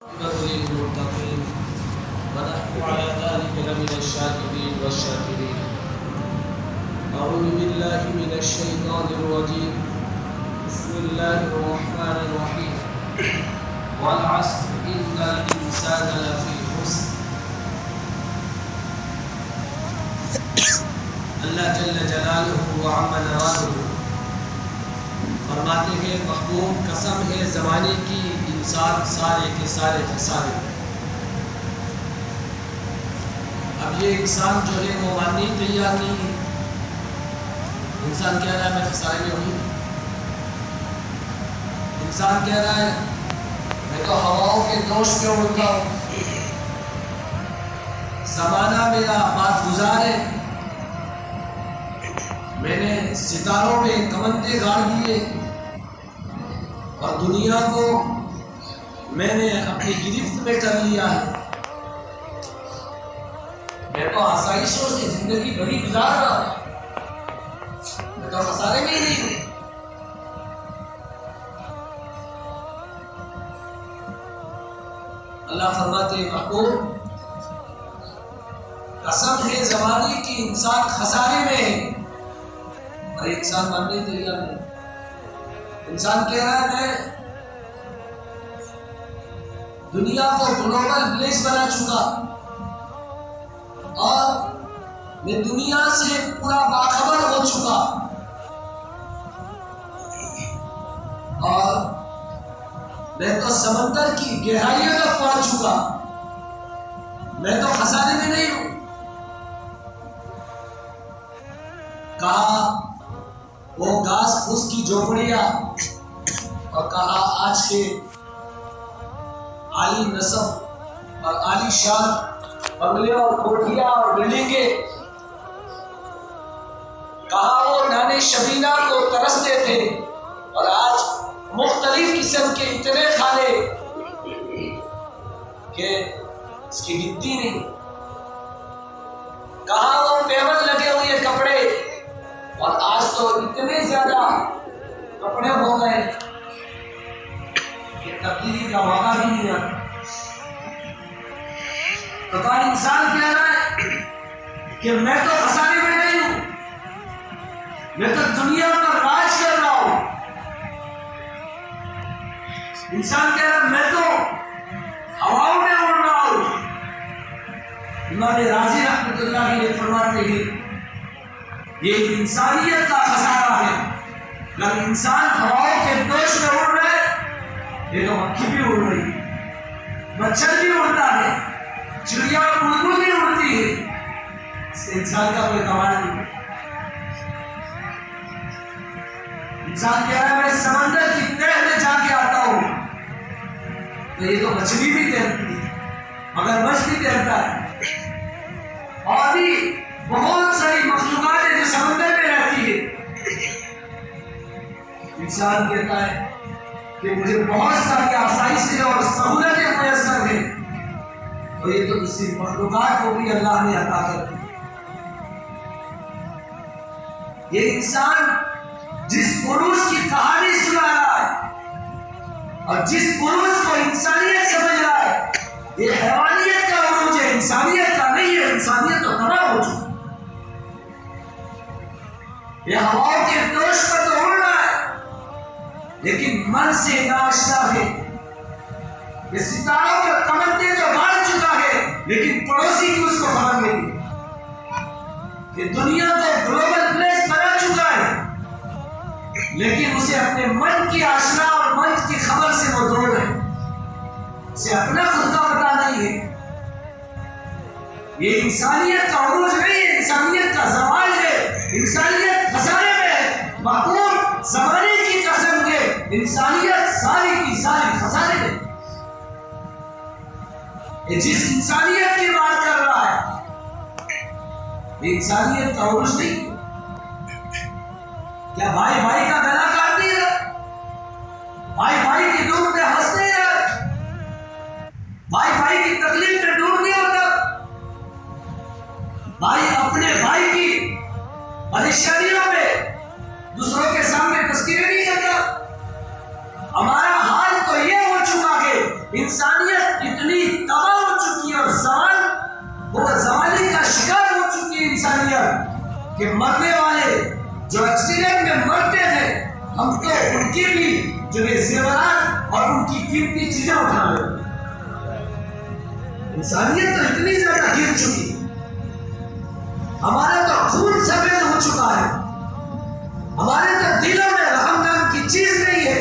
للمتقين ونحن على ذلك لمن الشاكرين والشاكرين. أعوذ بالله من الشيطان الرجيم. بسم الله الرحمن الرحيم. والعصر إن الإنسان لفي خسر. اللہ جل جلالہ وعم نوالہ فرماتے ہیں محبوب قسم ہے زمانے کی انسان سارے کے سارے خسارے. اب یہ انسان جو ہے وہ ماننے تیار نہیں ہے. انسان کہہ رہا ہے میں خسارے میں ہوں. انسان کہہ رہا ہے میں تو ہواؤں کے دوش میں اڑتا ہوں. زمانہ میرا بات گزار ہے. میں نے ستاروں میں کمندے گاڑ دیے اور دنیا کو میں نے اپنی گرفت میں کر لیا ہے. میں تو آسائشوں سے زندگی بڑی گزار رہا ہوں. میں تو خسارے میں ہی نہیں ہوں. اللہ فرماتے محبوب قسم ہے زمانے کی انسان خسارے میں ہے. اور انسان ماننے تیار نہیں. انسان کہہ رہا ہے میں دنیا کو گلوبل ولیج بنا چکا اور میں دنیا سے پورا باخبر ہو چکا اور میں تو سمندر کی گہرائیوں تک پہنچ چکا. میں تو خسارے میں نہیں ہوں. کہا وہ گھاس پھوس کی جھوپڑیاں اور کہا آج کے عالی نسب اور عالی شان بنگلے اور کوٹھیاں اور بلڈنگیں. کہا وہ نانے شبینہ کو ترستے تھے اور آج مختلف قسم کے اتنے کھانے کہ اس کی گنتی نہیں. کہا وہ پیون لگے ہوئے کپڑے اور آج تو اتنے زیادہ کپڑے ہو گئے کہ تبدیلی کا موقع بھی نہیں آتا. تو کہا انسان کہہ رہا ہے کہ میں تو خسارے میں نہیں ہوں. میں تو دنیا پر راج کر رہا ہوں. انسان کہہ رہا ہے میں تو ہواؤں میں اڑ رہا ہوں. امام راضی رحمۃ اللہ علیہ فرماتے ہیں یہ انسانیت کا خسارہ ہے. اگر انسان ہواؤں کے دوش میں اڑ رہا ہے یہ تو مکھی بھی اڑ رہی ہے, مچھر بھی اڑتا ہے, چڑیا بلبل بھی اڑتی ہے. اس سے انسان کا کوئی کمال نہیں. انسان کہہ رہا ہے میں سمندر کی تہ میں جا کے آتا ہوں تو یہ تو مچھلی بھی تیرتی ہے, مگرمچھ بھی تیرتا ہے اور بھی بہت ساری مخلوقات ہیں جو سمندر میں رہتی ہے. انسان کہتا ہے کہ مجھے بہت ساری آسائشیں اور سہولتیں میسر ہیں اور یہ تو اسی مخلوقات کو بھی اللہ نے عطا کر دی. یہ انسان جس عروج کی کہانی سنا رہا ہے اور جس عروج کو انسانیت سمجھ رہا ہے یہ حیوانیت کا عروج ہے, انسانیت کا نہیں ہے. انسانیت تو تباہ ہو چکی. یہ ہواؤں کے دوش پر تو اڑ رہا ہے لیکن من سے ناشنا ہے. یہ ستاروں کے کمندے تو گاڑ چکا ہے لیکن پڑوسی کی اس کو خبر نہیں. کہ دنیا کو گلوبل ولیج بنا چکا ہے لیکن اسے اپنے من کی آشنا اور من کی خبر سے وہ دور ہے. اسے اپنا خود کا پتہ نہیں ہے. یہ انسانیت کا عروج نہیں ہے, انسانیت کا زوال ہے. انسانیت خسارے میں ہے. محبوب زمانے کی قسم کے انسانیت ساری کی ساری خسارے میں. یہ جس انسانیت کی بات کر رہا ہے یہ انسانیت کا عروج نہیں. کیا بھائی بھائی کا گلا کاٹ دیا؟ بھائی بھائی کی دکھ میں ہنس نہیں رہا؟ بھائی بھائی کی تکلیف میں دور نہیں ہوتا؟ بھائی اپنے بھائی کی پریشانیوں میں دوسروں کے سامنے تذکرے نہیں کرتا؟ ہمارا حال تو یہ ہو چکا ہے انسانیت اتنی تباہ ہو چکی ہے اور وہ زوال کا شکار ہو چکی ہے انسانیت کہ مرنے والے جو ایکسیڈنٹ میں مرتے ہیں ہم تو ان کے بھی جو ہے زیورات اور ان کی قیمتی چیزیں اٹھا لیں. انسانیت تو اتنی زیادہ گر چکی ہے. ہمارا تو خون سفید ہو چکا ہے. ہمارے تو دلوں میں رحم نام کی چیز نہیں ہے.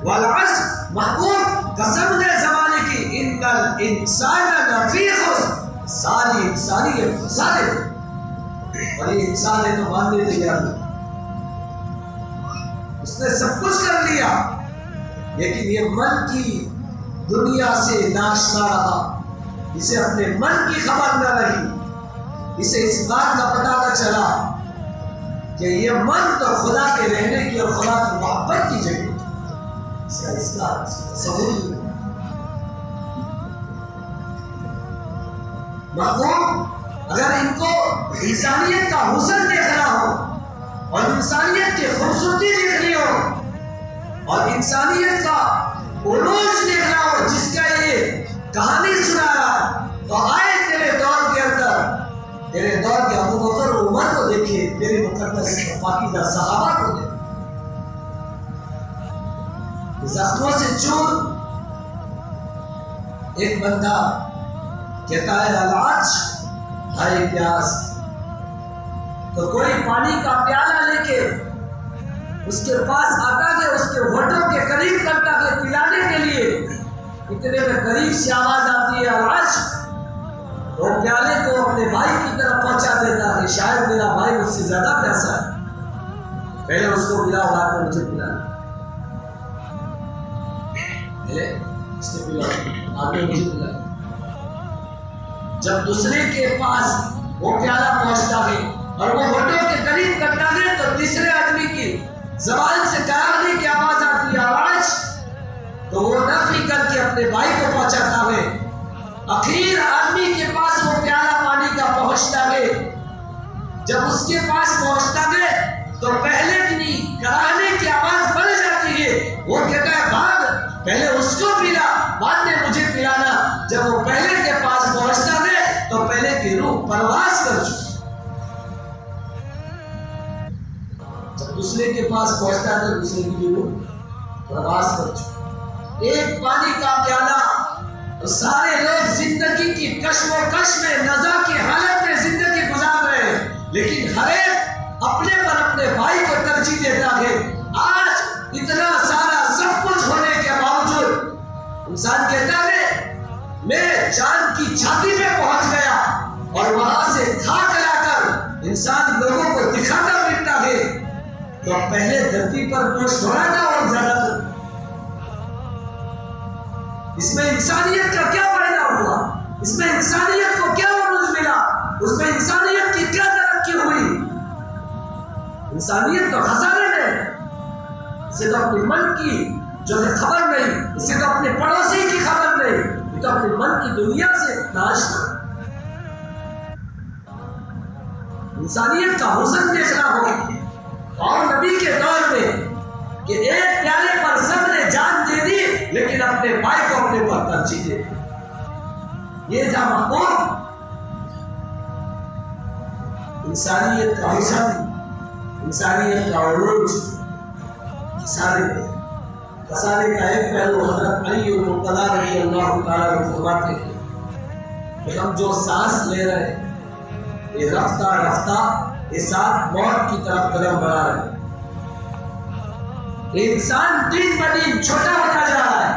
والعصر محبوب قسم دے زمانے کی ان الانسان لفی خسر ساری انسانیت فساد ہے. اور یہ انسان ہے تو ماننے تیار نہیں. اس نے سب کچھ کر لیا لیکن یہ من کی دنیا سے ناشنا رہا. اسے اپنے من کی خبر نہ رہی. اسے اس بات کا پتہ نہ چلا کہ یہ من تو خدا کے رہنے کی اور خدا کی محبت کی جگہ اس کا تصور. محبوب اگر ان کو انسانیت کا حسن دیکھنا ہو اور انسانیت کی خوبصورتی دیکھنی ہو اور انسانیت کا عروج دیکھنا ہو جس کا یہ کہانی سنا رہا تو آئے تیرے دور کے اندر تیرے دور کے ابو بکر اور عمر کو دیکھیے. تیرے مقدس پاکیزہ صحابہ کو دیکھیے. زخموں سے چور ایک بندہ کہتا ہے علاج ہائے پیاس. تو کوئی پانی کا پیالہ لے کے اس کے پاس آتا ہے اس کے ہونٹوں کے قریب کرتا ہے پلانے کے لیے. اتنے میں قریب سے آواز آتی ہے علاج. وہ پیالے کو اپنے بھائی کی طرف پہنچا دیتا ہے. شاید میرا بھائی مجھ سے زیادہ پیاسا ہے, پہلے اس کو ملا ہوا کر مجھے پلانا. اس نے پلا آگے مجھے پلانا. جب دوسرے کے پاس وہ پیالہ پہنچتا ہے اور وہ ہونٹوں کے قریب کرتا ہے تو تیسرے آدمی کی زبان سے کرانے کی آواز آتی ہے آواز. تو وہ نہ پی کر کے اپنے بھائی کو پہنچاتا ہے. اخیر آدمی کے پاس وہ پیالہ پانی کا پہنچتا ہے. جب اس کے پاس پہنچتا ہے تو پہلے دنی کرانے کی آواز بڑھ جاتی ہے. وہ کہتا ہے بھاگ, پہلے اس کو پلا بعد میں مجھے پلانا. جب وہ پہلے کے پاس پہنچتا ہے تو پہلے کی روح پرواز کر چکی. جب دوسرے کے پاس پہنچتا ہے تو دوسرے کی روح پرواز کر چکی. ایک پانی کا پیالہ. تو سارے لوگ زندگی کی کشم و کش میں نزا کی حالت میں زندگی گزار رہے ہیں لیکن ہر ایک اپنے پر اپنے بھائی کو ترجیح دیتا ہے. آج اتنا سارا سب کچھ ہونے کے باوجود انسان کہتا ہے میں جان کی چھاتی پہ پہنچ گیا اور وہاں سے کھاک لا کر انسان لوگوں کو دکھاتا پھرتا ہے. تو پہلے دھرتی پر گوشت تھوڑا تھا اور زیادہ تھا. اس میں انسانیت کا کیا فائدہ ہوا؟ اس میں انسانیت کو کیا عروج ملا؟ اس میں انسانیت کی کیا ترقی ہوئی؟ انسانیت تو خسارے میں. اسے تو اپنے من کی جو ہے خبر نہیں, اسے تو اپنے پڑوسی کی خبر نہیں, یہ تو اپنے من کی دنیا سے ناشنا. انسانیت کا حسن دیکھنا ہوگا. اور نبی کے دور میں کہ ایک پیالے پر سب نے جان دے دی لیکن اپنے بھائی کو اپنے پر ترجیح دے دی. یہ تھا محبوب. انسانیت کا حسن, انسانیت کا عروج. خسارے کا ایک پہلو حضرت علی المرتضیٰ رضی اللہ تعالیٰ عنہ فرماتے ہیں کہ ہم جو سانس لے رہے ہیں یہ رفتہ رفتہ یہ ساتھ موت کی طرف قدم بڑھا رہے ہیں. انسان دن بدن چھوٹا ہوتا جا رہا ہے.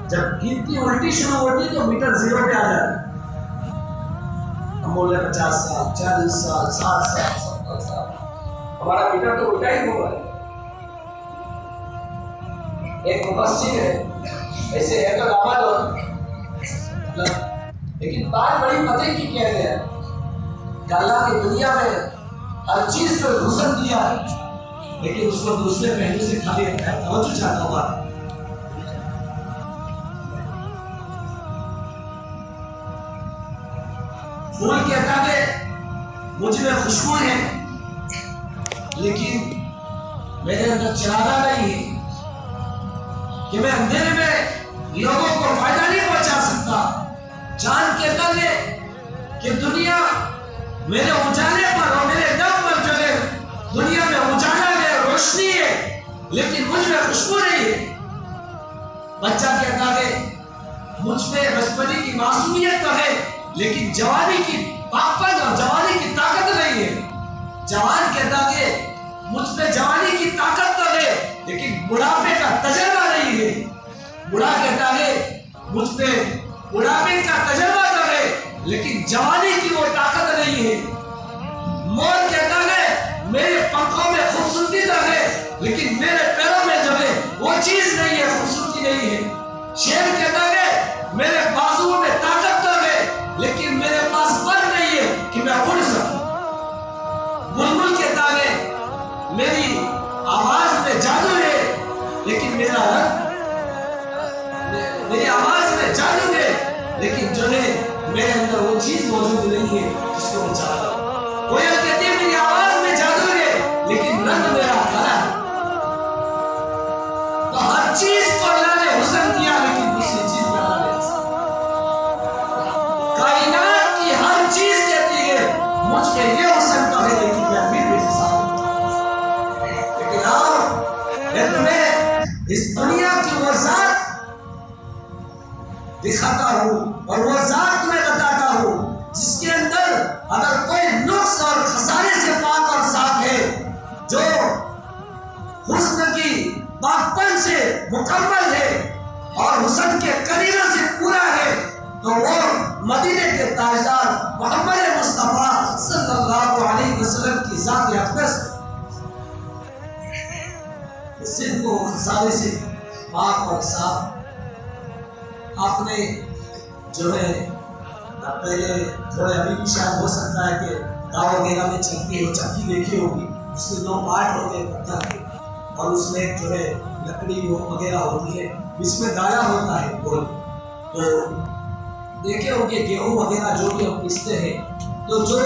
جب گنتی الٹی شروع ہوتی تو میٹر زیرو پہ آ جاتا ہے. ہم بول رہے 50 سال 40 سال 60 سال 70 سال, ہمارا میٹر تو الٹا ہی ہو رہا ہے. ایک مفسر ہے ایسے ہے تو داماد ہو لیکن بات بڑی پتے کی کہہ رہے ہیں کہ اللہ کی دنیا میں ہر چیز کو حسن دیا ہے لیکن اس کو دوسرے پہلو سے کھا لیا ہے. توجہ چاہتا ہوں بات. پھول کہتا ہے مجھ میں خوشبو ہے لیکن میرے اندر چراغا نہیں ہے کہ میں اندھیرے میں لوگوں کو فائدہ نہیں پہنچا سکتا. کہتا ہے کہ دنیا میرے اجالے پر اور میرے دم پر جو ہے دنیا میں اجالا ہے، روشنی ہے، لیکن مجھ میں خوشبو نہیں ہے۔ بچہ کہتا ہے مجھ میں بچپنے کی معصومیت تو ہے، لیکن جوانی کی پاکپن اور جوانی کی طاقت نہیں ہے۔ جوان کہتا ہے مجھ میں جوانی کی طاقت تو ہے، لیکن بڑھاپے کا تجربہ نہیں ہے۔ بوڑھا کہتا ہے مجھ میں بڑھاپے کا تجربہ تو ہے، لیکن جوانی کی وہ طاقت نہیں ہے۔ مور کہتا ہے میرے پنکھوں میں خوبصورتی تو ہے، لیکن میرے پیروں میں جو ہے وہ چیز نہیں ہے، خوبصورتی نہیں ہے۔ شیر کہتا ہے میرے بازو میں طاقت تو ہے، لیکن میرے پاس پر نہیں ہے کہ میں اڑ سکوں۔ بلبل کہتا ہے میری آواز میں جادو ہے، لیکن میری آواز میں جادو ہے، لیکن جو ہے میرے اندر وہ چیز موجود نہیں ہے جس کو میں چاہتا ہوں۔ کوئل کہتی ہے میری آواز میں جادو ہے، لیکن رنگ میرا کالا ہے۔ تو ہر چیز کو اللہ نے حسن دیا، لیکن دوسری چیز میں اللہ نے حسن۔ کائنات کی ہر چیز کہتی ہے مجھ کے یہ حسن تو ہے، لیکن میں پھر بھی حساب لیکن میں تمہیں اس دنیا کی وہ ذات دکھاتا ہوں اور وہ ذات میں بتاتا ہوں جس کے اندر اگر کوئی نقص اور خسارے سے پاک اور صاف ہے، جو حسن کی پاکپن سے مکمل ہے اور حسن کے قرینوں سے پورا ہے، تو وہ مدینے کے تاجدار محمد مصطفیٰ صلی اللہ علیہ وسلم کی ذات اقدس صرف وہ خسارے سے پاک اور صاف۔ آپ نے جو ہے پہلے تھوڑے ابھی بھی شاید ہو سکتا ہے کہ گاؤں وغیرہ میں چکی دیکھی ہوگی، اس میں 2 پارٹ ہوتے ہیں پتھر کے، اور اس میں جو ہے لکڑی وغیرہ ہوتی ہے، اس میں دایا ہوتا ہے گول۔ تو دیکھے ہو کہ گیہوں وغیرہ جو بھی ہم پیستے ہیں، تو جو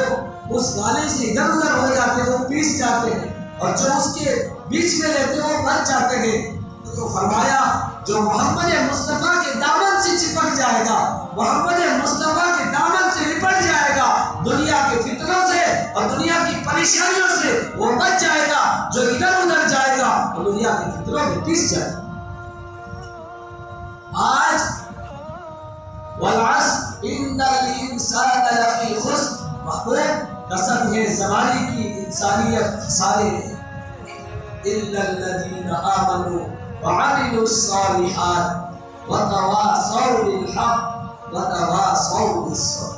اس گالے سے ادھر ادھر ہو جاتے ہیں وہ پیس جاتے ہیں، اور جو اس کے بیچ میں رہتے ہیں وہ بچ جاتے ہیں۔ تو فرمایا جو محمد مصطفیٰ کے دامن سے چپک جائے گا، محمد مصطفیٰ کے دامن سے لپٹ جائے گا، دنیا کے فتنوں سے اور دنیا کی پریشانیوں سے وہ بچ جائے گا۔ جو ادھر ادھر جائے گا وہ دنیا کے فتنوں میں پیس جائے گا۔ آج والعصر ان الانسان لفی خسر، محبوب قسم ہے زمانے کی انسانیت خسارے ہے، الا الذین آمنوا وعملوا الصالحات وتواصوا بالحق وتواصوا بالصبر۔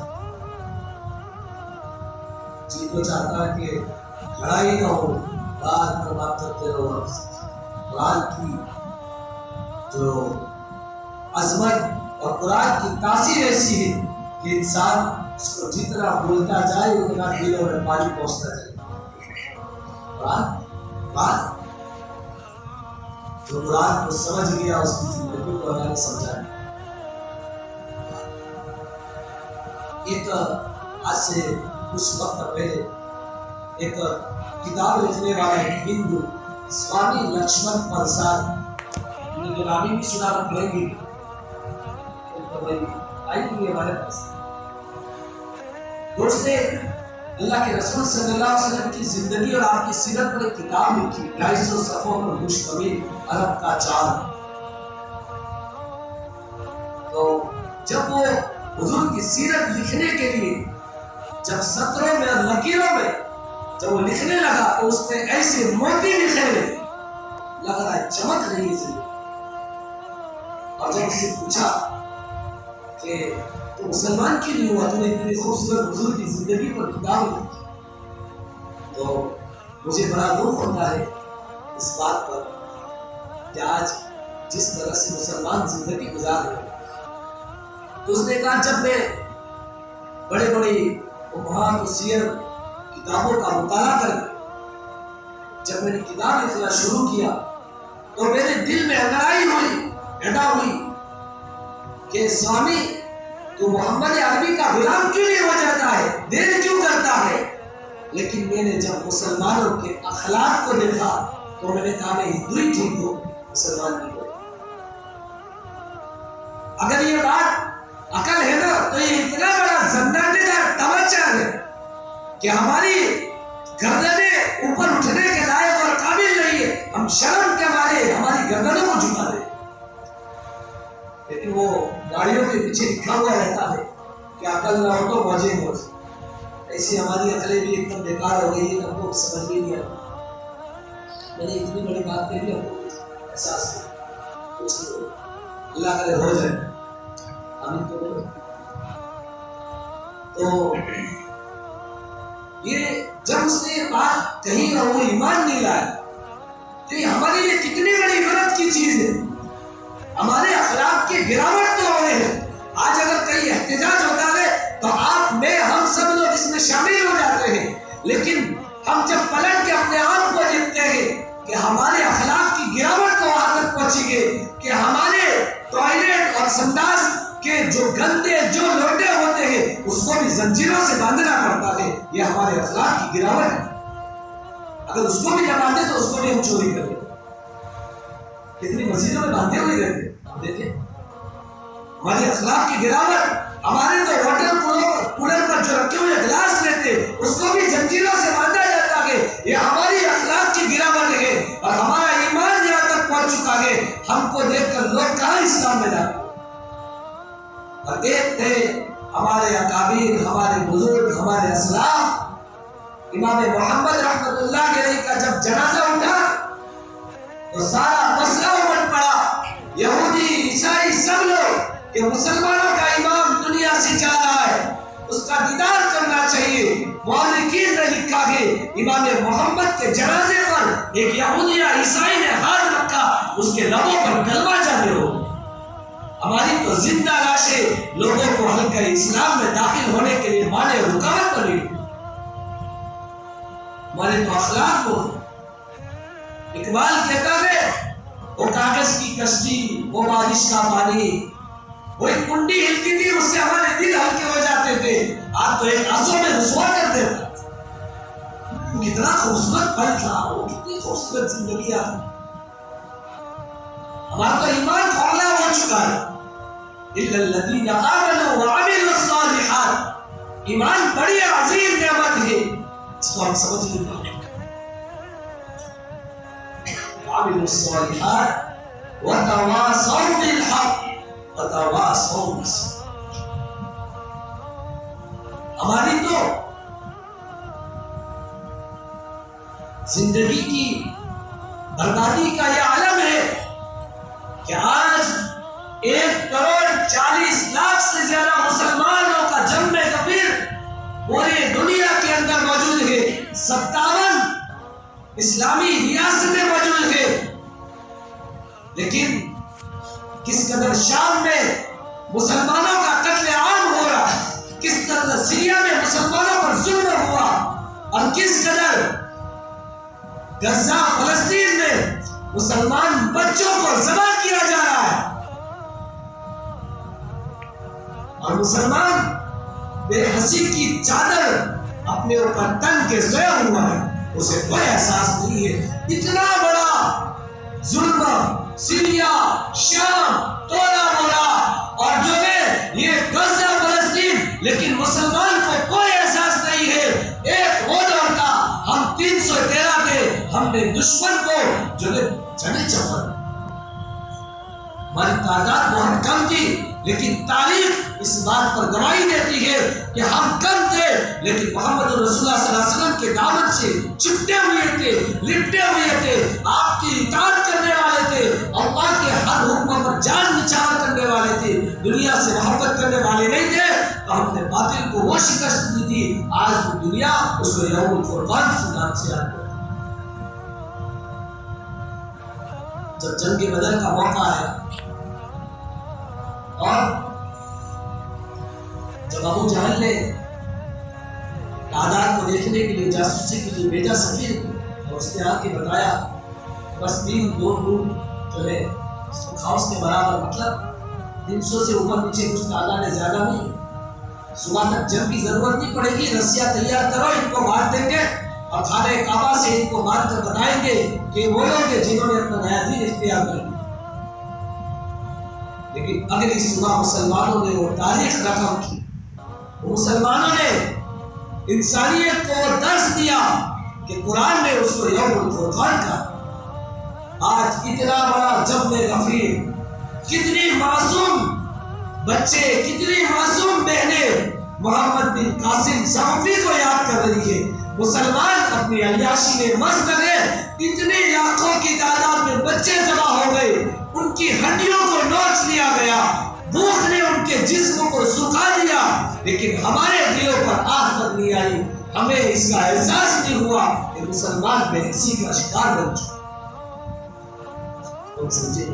جی تو چاہتا ہے کہ کھڑا ہی نہ ہو، بات پر بات کرتے رہو۔ قرآن کی جو عظمت اور قرآن کی تاثیر ایسی ہے کہ انسان اس کو جتنا بولتا جائے اتنا دلوں میں پانی پہنچتا جائے۔ قرآن جو قرآن کو سمجھ گیا اس کی زندگی کو اللہ نے سمجھا۔ ایک آج سے کچھ وقت پہلے ایک کتاب لکھنے والے ہندو سوامی لکشمن پرساد، ان کے نام بھی سنا کر پڑھیں گے، آئی تھی ہمارے پاس۔ دوست نے اللہ کے رسول صلی اللہ علیہ وسلم کی زندگی اور آپ کی سیرت پر ایک کتاب لکھی، 250 صفحوں پر مشتمل عرب کا چاند۔ تو جب وہ حضور کی سیرت لکھنے کے لیے جب سطروں میں اور لکیروں میں جب وہ لکھنے لگا تو اس نے ایسے موتی لکھے ہوئے، لگ رہا ہے چمک رہی ہے زندگی۔ اور جب اس سے پوچھا کہ تو مسلمان کیوں نہیں ہوا، تو نے اتنی خوبصورت حضور کی زندگی پر کتاب لکھی؟ تو مجھے بڑا دکھ ہوتا ہے اس بات پر کہ آج جس طرح سے مسلمان زندگی گزار رہے ہیں۔ تو اس نے کہا جب میں بڑے بڑی امہات و سیر کتابوں کا مطالعہ کر جب میں نے کتاب لکھنا شروع کیا تو میرے دل میں انگڑائی ہوئی، پیدا ہوئی کہ سوامی تو محمد عربی کا غلام کیوں نہیں ہو جاتا ہے، دیر کیوں کرتا ہے؟ لیکن میں نے جب مسلمانوں کے اخلاق کو دیکھا تو میں نے کہا میں ہندو ہی ٹھیک ہوں، مسلمان نہیں ہوں۔ اگر یہ بات عقل ہے نا تو یہ اتنا کہ ہماری گردنیں اوپر اٹھنے کے لائق اور قابل نہیں ہے، ہم شرم کے مارے ہماری گردنوں کو جھکا دیں، لیکن وہ گاڑیوں کے پیچھے لکھا ہوا رہتا ہے کہ عقل نہ ہو تو موجے موج. ایسی ہماری عقلیں بھی ایک دم بیکار ہو گئی ہے، ہم کو سمجھ بھی نہیں آتا. میں نے اتنی بڑی بات کہی ہے، احساس نہیں کچھ اللہ کرے ہو جائے. آمین تو بولو. تو یہ جب اس نے یہ بات کہی اور وہ ایمان نہیں لایا تو یہ ہمارے لیے کتنی بڑی عبرت کی چیز ہے. ہمارے اخلاق کی گراوٹ تو ہوئے ہیں. آج اگر کئی احتجاج ہوتا ہے تو آپ میں ہم سب لوگ اس میں شامل ہو جاتے ہیں، لیکن ہم جب پلٹ کے اپنے آپ کو دیکھتے ہیں کہ ہمارے اخلاق کی گراوٹ کو وہاں تک پہنچی گئی کہ ہمارے ٹوائلٹ اور سنداس کے جو گندے جو لوٹے ہوتے ہیں اس کو بھی زنجیروں سے باندھنا پڑتا ہے. یہ ہمارے اخلاق کی گراوٹ ہے. اگر اس کو بھی نہ باندھے تو اس کو بھی ہم چوری کر لیں. کتنی مسجدوں میں باندھے ہوئے رہتے آپ دیکھیں. ہماری اخلاق کی گراوٹ. ہمارے تو واٹر کولر پر جو رکھے ہوئے گلاس رہتے اس کو بھی زنجیروں سے باندھا جاتا ہے. یہ ہماری اخلاق کی گراوٹ ہے اور ہمارا ایمان یہاں تک پہنچ چکا ہے. ہم کو دیکھ کر لوگ کہاں اسلام میں جاتے. اور ایک تھے ہمارے اکابر، ہمارے بزرگ، ہمارے اسلاف. امام محمد رحمت اللہ علیہ کا جب جنازہ اٹھا تو سارا مسئلہ امٹ پڑا. یہودی عیسائی سب لوگ کہ مسلمانوں کا امام دنیا سے جا رہا ہے، اس کا دیدار کرنا چاہیے. مورخین نے لکھا ہے امام محمد کے جنازے پر ایک یہودی یا عیسائی نے ہاتھ رکھا، اس کے لبوں پر کلمہ جاری ہو. ہماری تو زندہ لاشیں لوگوں کو حلقہ اسلام میں داخل ہونے کے لیے مانے رکاوٹ بنی. ہمارے تو اخلاق کو اقبال کہتا ہے وہ کاغذ کی کشتی، وہ بارش کا پانی، وہ ایک کنڈی ہلتی تھی اس سے ہمارے دل ہلکے ہو جاتے تھے. آپ تو ایک آنسو میں رسوا کر دیتا. کتنا خوبصورت پل تھا وہ، کتنی خوبصورت زندگی آتی. ہمارا تو ایمان کھولا ہو چکا ہے. الا الذين آمنوا وعملوا الصالحات. ایمان بڑی عظیم نعمت ہے، اس کو ہم سمجھ نہیں پاتے. وعملوا الصالحات وتواصوا بالحق وتواصوا بالصبر. ہماری تو زندگی کی بربادی کا یہ عالم ہے کہ آج 1,40,00,000 سے زیادہ مسلمانوں کا جمع کبیر پوری دنیا کے اندر موجود ہے. 57 اسلامی ریاستیں موجود ہیں، لیکن کس قدر شام میں مسلمانوں کا قتل عام ہو رہا ہے، کس قدر سیریا میں مسلمانوں پر ظلم ہوا، اور کس قدر غزہ فلسطین میں مسلمان بچوں کو ذبح کیا جا رہا ہے. اور مسلمان بے حسی کی چادر اپنے اوپر تن کے سویا ہوا ہے، اسے کوئی احساس نہیں ہے. اتنا بڑا ظلم سیریا، شام، تولا مولا اور جو ہے یہ غزہ فلسطین، لیکن مسلمان کو کوئی احساس نہیں ہے. ایک وہ دور تھا ہم 313 تھے، ہم نے دشمن کو جو ہے جنے چپر. ہماری تعداد بہت کم تھی، لیکن تاریخ اس بات پر گواہی دیتی ہے کہ ہم کم تھے، لیکن محمد رسول اللہ صلی اللہ علیہ وسلم کے دامن سے چپٹے ہوئے تھے، لپٹے ہوئے تھے، آپ کی اطاعت کرنے والے تھے، اللہ کے ہر حکم پر جان نچھاور کرنے والے تھے، دنیا سے محبت کرنے والے نہیں تھے. تو ہم نے باطل کو وہ شکست دی تھی. آج دنیا اس کو یوم الفرقان سے نام سے یاد کرتی. جب جنگ بدر کا موقع آیا اور جب ابو جہل نے تعداد کو دیکھنے کے لیے جاسوسی کے لیے بھیجا سفیر کو، اور اس نے آ کے بتایا بس 3-2 جو ہے اس کو کھاؤس کے برابر، مطلب 300 سے اوپر نیچے کچھ تعداد ہے، زیادہ نہیں. صبح تک جنگ کی ضرورت نہیں پڑے گی، رسیاں تیار کرو، ان کو مار دیں گے اور خانہ کعبہ سے ان کو مار کر بتائیں گے کہ وہ لوگ ہیں جنہوں نے اپنا نیا دین اختیار کر لیا. لیکن اگلی صبح مسلمانوں نے وہ تاریخ رقم کی. مسلمانوں نے انسانیت کو وہ درس دیا کہ قرآن نے اس کو یوم الفرقان کہا۔ آج اتنا بڑا جم غفیر، کتنی معصوم بچے، کتنی معصوم بہنیں محمد بن قاسم صحفی کو یاد کر رہی ہے۔ مسلمان اپنی عیاشی میں مست رہے، اتنے لاکھوں کی تعداد میں بچے جمع ہو گئے، ان کی ہڈیوں کو نوچ لیا گیا، بھوک نے ان کے جسم کو سکھا دیا، لیکن ہمارے دلوں پر آہ تک نہیں آئی، ہمیں اس کا احساس نہیں ہوا کہ مسلمان بے حسی کا شکار بن چکا۔ تم سمجھے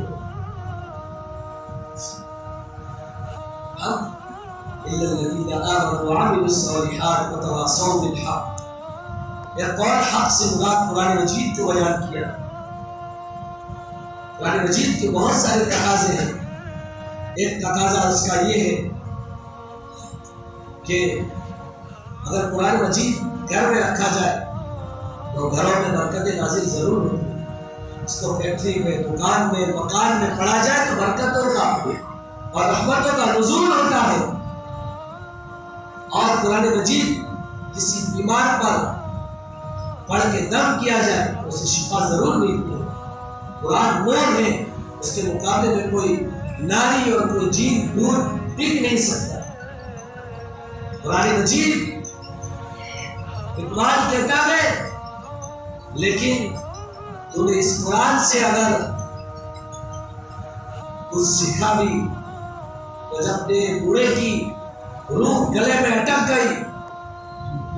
ہم إِلَّا الَّذِينَ آمَنُوا وَعَمِلُوا الصَّالِحَاتِ وَتَوَاصَوْا بِالْحَقِّ۔ یہ قول حق سے مراد قرآن مجید کو بیان کیا۔ قرآن مجید کے بہت سارے تقاضے ہیں، ایک تقاضا اس کا یہ ہے کہ اگر قرآن مجید گھر میں رکھا جائے تو گھروں میں برکتیں نازل ضرور ہوتی ہیں۔ اس کو فیکٹری میں، دکان میں، مکان میں پڑھا جائے تو برکتوں کا اور رحمتوں کا نزول ہوتا ہے۔ اور قرآن مجید کسی بیمار پر پڑھ کے دم کیا جائے تو اسے شفا ضرور ملتی ہے۔ قرآن نور ہے، اس کے مقابلے میں کوئی ناری اور کوئی جین دور ٹک نہیں سکتا۔ قرآن مجید اقبال کہتا ہے لیکن تو نے اس قرآن سے اگر کچھ سیکھا بھی تو جب تیرے بوڑھے کی روح گلے میں اٹک گئی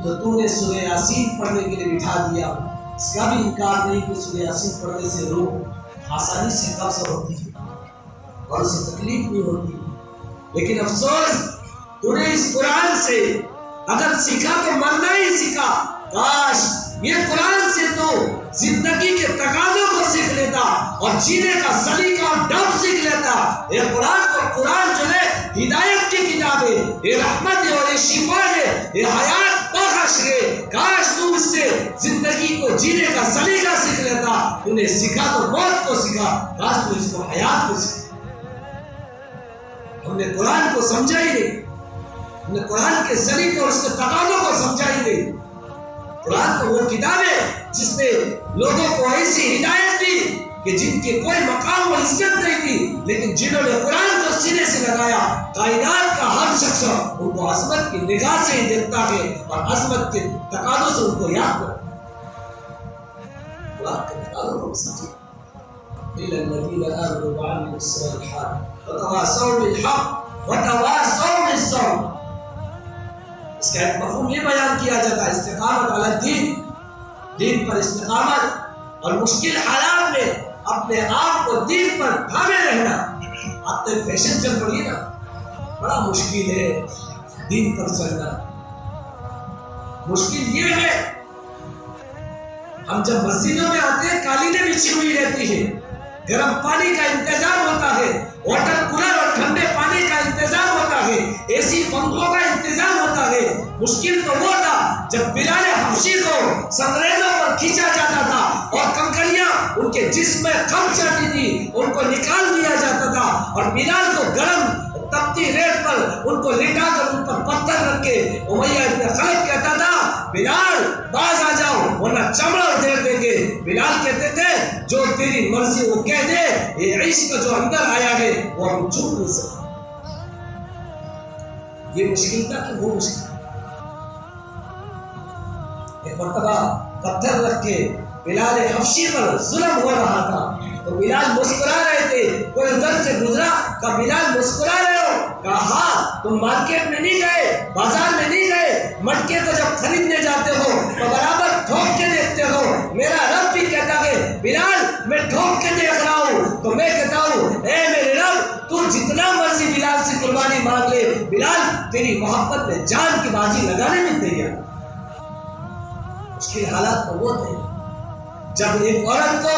تو تو نے سورہ یاسین پڑھنے کے لیے بٹھا دیا۔ اس کا بھی انکار نہیں کہ سورہ یاسین پڑھنے سے روح آسانی سے قبض ہوتی ہے اور اسے تکلیف نہیں ہوتی، لیکن افسوس تو نے اس قرآن سے اگر سیکھا تو مرنا ہی سیکھا۔ کاش یہ قرآن سے تو زندگی کے تقاضوں کو سیکھ لیتا اور جینے کا سلیقہ اور ڈب سیکھ لیتا۔ یہ قرآن جو ہے ہدایت کی کتاب ہے، یہ رحمت ہے اور یہ شفا ہے، یہ حیات بخش ہے۔ کاش تو اس سے زندگی کو جینے کا سلیقہ سیکھ لیتا۔ تو نے سیکھا تو موت کو سیکھا، کاش تو اس کو حیات کو سیکھا۔ ہم نے قرآن کو سمجھا ہی نہیں، ہم نے قرآن کے سلیقے اور اس کے تقاضوں کو سمجھا ہی نہیں۔ قرآن تو وہ کتاب ہے جس نے لوگوں کو ایسی ہدایت دی کہ جن کے کوئی مقام و عزت نہیں تھی، لیکن جنہوں نے قرآن کو سینے سے لگایا، کائنات کا ہر شخص ان کو عظمت کی نگاہ سے ہی دیکھتا ہے اور عظمت کے تقاضوں سے ان کو یاد کرتا ہے۔ قرآن کے تقاضوں کو سمجھیے۔ إِلَّا الَّذِينَ آمَنُوا وَعَمِلُوا الصَّالِحَاتِ وَتَوَاصَوْا بِالْحَقِّ وَتَوَاصَوْا بِالصَّبْرِ۔ اس کا ایک مفہوم یہ بیان کیا جاتا ہے استقامت علی الدین، دین پر استقامت اور مشکل حالات میں اپنے آپ کو دین پر تھامے رہنا۔ اب تو فیشن چل پڑی نا، بڑا مشکل ہے دین پر چلنا۔ مشکل یہ ہے ہم جب مسجدوں میں آتے ہیں قالینیں بچھی ہوئی رہتی ہے، گرم پانی کا انتظام ہوتا ہے، واٹر کولر اور ٹھنڈے پانی کا انتظام ہوتا ہے، اے سی پنکھوں کا انتظام ہوتا ہے۔ مشکل تو وہ تھا جب بلال حبشی کو سنگریزوں پر کھینچا جاتا تھا اور کنکریاں ان کے جسم میں کھپ جاتی تھی، ان کو نکال دیا جاتا تھا اور بلال کو گرم تپتی ریت پر ان کو لٹا کر ان پر پتھر رکھ کے امیہ ابن خلف کہتا تھا بلال باز آ جاؤ ورنہ چمڑا ادھیر دیں گے۔ بلال کہتے تھے جو تیری مرضی وہ کہہ دے، یہ عشق جو اندر آیا ہے وہ ہم چھوٹ نہیں سکتے۔ یہ مشکل تھا کہ وہ مشکل۔ ایک مرتبہ پتھر رکھ کے بلال حبشی پر ظلم ہو رہا تھا تو بلال مسکرا رہے تھے، کوئی ادھر سے گزرا کہا بلال مسکرا رہے ہو؟ کہا ہاں، تم مارکیٹ میں نہیں گئے، بازار میں نہیں گئے، مٹکے کو جب خریدنے جاتے ہو تو برابر ٹھوک کے دیکھتے ہو۔ میرا رب بھی کہتا ہے بلال میں ٹھوک کے دیکھ رہا ہوں، تو میں کہتا ہوں اے میرے رب تو جتنا مرضی بلال سے قربانی مانگ لے، بلال تیری محبت میں جان کی بازی لگانے میں تیار۔ مشکل حالات تو وہ تھے جب ایک عورت کو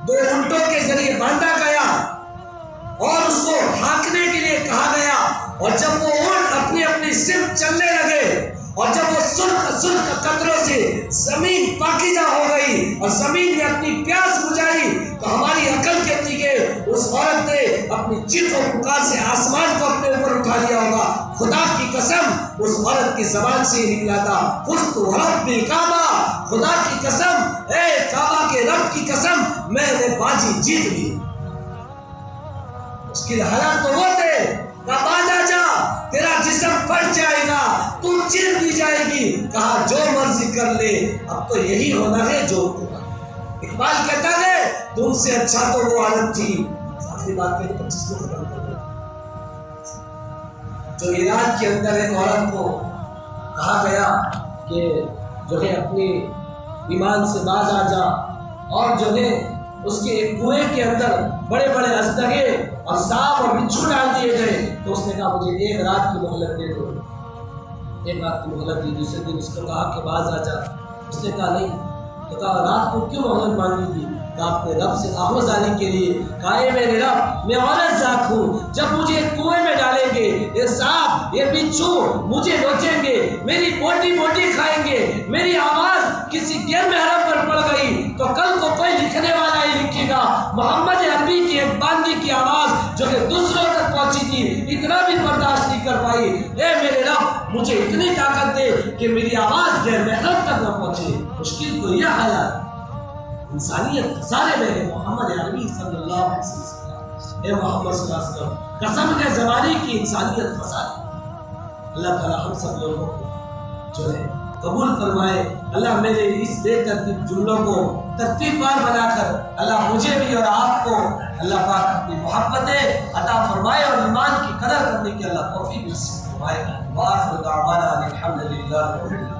2 اونٹوں کے ذریعے باندھا گیا اور اس کو ہانکنے کے لیے کہا گیا، اور جب وہ اونٹ اپنی اپنی سمت چلنے لگے اور جب وہ سرخ قطروں سے زمین پاکیزہ ہو گئی اور زمین نے اپنی پیاس بجھائی تو ہماری عقل کہتی ہے اس عورت نے اپنی چیخ و پکار سے آسمان کو اپنے اوپر اٹھا لیا ہوگا۔ خدا کی قسم اس عورت کی زبان سے ہی نکلا تھا، فزت ورب الکعبہ، خدا کی قسم، اے کعبہ کے رب کی قسم، میں نے بازی جیت لی۔ مشکل حالات تو وہ تھے، کہا باز آ جا، تیرا جسم پھٹ جائے گا، تو چیر دی جائے گی، کہا جو مرضی کر لے، اب تو یہی ہونا ہے جو ہوگا۔ اقبال کہتا ہے تم سے اچھا تو وہ عورت تھی، آخری بات کہتے 25 کو ختم کر دو، جو عراق کے اندر ایک عورت کو کہا گیا کہ جو ہے اپنی ایمان سے باز آ جا، اور جو ہے اس کے ایک کنویں کے اندر بڑے بڑے اژدہے اور سانپ اور بچھو ڈال دیے گئے، تو اس نے کہا مجھے ایک رات کی مہلت دے دو، ایک رات کی مہلت دی۔ دوسرے دن اس کو کہا کہ باز آ جا، اس نے کہا نہیں، تو کہا رات کو کیوں مہلت مانگی تھی؟ کہا اپنے رب سے آہوز آنے کے لیے، کہا اے میرے رب میں عورت ذات ہوں، جب مجھے کنویں میں ڈالیں گے یہ سانپ یہ بچھو مجھے نوچیں گے، میری بوٹی بوٹی کھائیں گے، میری آواز کسی غیر محرم پر پڑ گئی تو کل کو کوئی لکھنے والا ہی لکھے گا محمد عربی کی ایک باندی کی آواز جو کہ دوسروں تک پہنچی تھی اتنا بھی برداشت نہیں کر پائی، اے میرے رب مجھے اتنی طاقت دے کہ میری آواز غیر محرم تک نہ پہنچے۔ مشکل تو یہ حالات، انسانیت سارے میرے محمد عربی صلی اللہ علیہ وسلم، اے محمد صلی اللہ علیہ وسلم، قسم کے زمانے کی انسانیت فساد۔ اللہ تعالیٰ ہم سب لوگوں کو جو ہے قبول فرمائے، اللہ میرے اس بے ترتیب جملوں کو ترتیب بار بنا کر اللہ مجھے بھی اور آپ کو اللہ پاک اپنی محبتیں عطا فرمائے اور ایمان کی قدر کرنے کی اللہ توفیق نصیب فرمائے۔ وآخر دعوانا الحمد للہ۔